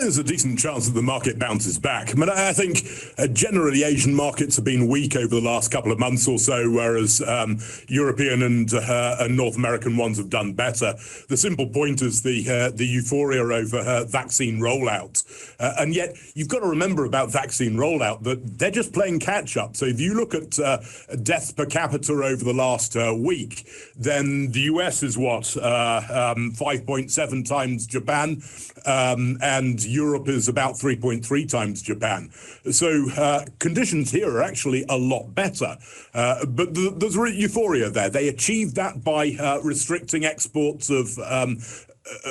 there's a decent chance that the market bounces back. I mean, I think generally Asian markets have been weak over the last couple of months or so, whereas European and North American ones have done better. The simple point is the euphoria over vaccine rollout. And yet you've got to remember about vaccine rollout that they're just playing catch up. So if you look at deaths per capita over the last week, then the US is what, 5.7 times Japan, and Europe is about 3.3 times Japan. So conditions here are actually a lot better. But there's euphoria there. They achieved that by restricting exports of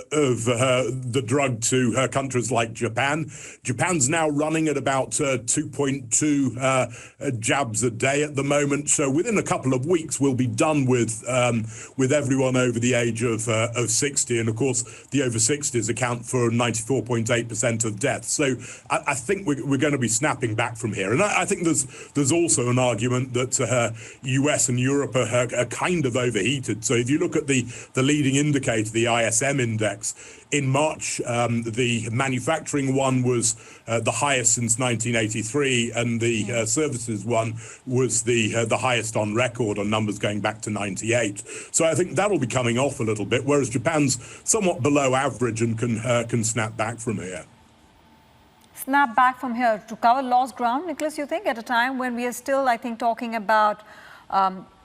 the drug to countries like Japan. Japan's now running at about 2.2 jabs a day at the moment. So within a couple of weeks, we'll be done with everyone over the age of 60. And of course, the over 60s account for 94.8% of deaths. So I think we're going to be snapping back from here. And I think there's also an argument that US and Europe are kind of overheated. So if you look at the leading indicator, the ISM index, in March, the manufacturing one was the highest since 1983, and the services one was the highest on record on numbers going back to 98. So I think that'll be coming off a little bit, whereas Japan's somewhat below average and can snap back from here. Snap back from here to cover lost ground, Nicholas, you think, at a time when we are still, I think, talking about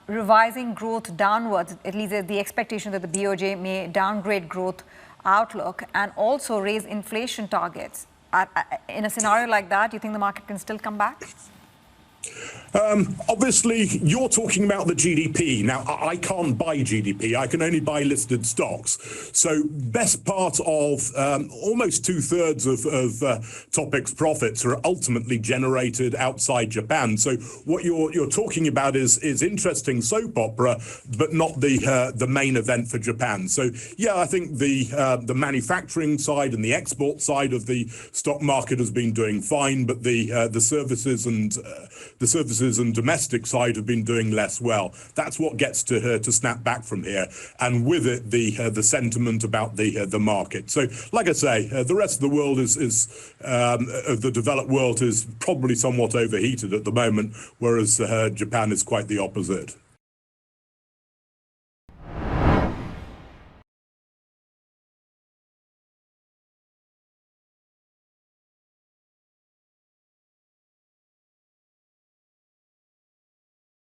revising growth downwards, at least the expectation that the BOJ may downgrade growth outlook and also raise inflation targets. In a scenario like that, do you think the market can still come back? Obviously, you're talking about the GDP. Now, I can't buy GDP. I can only buy listed stocks. So best part of almost 2/3 of Topic's profits are ultimately generated outside Japan. So what you're talking about is interesting soap opera, but not the main event for Japan. So yeah, I think the manufacturing side and the export side of the stock market has been doing fine, but the services and domestic side have been doing less well. That's what gets to snap back from here, and with it the sentiment about the market. So like I say, the rest of the world is the developed world is probably somewhat overheated at the moment, whereas Japan is quite the opposite.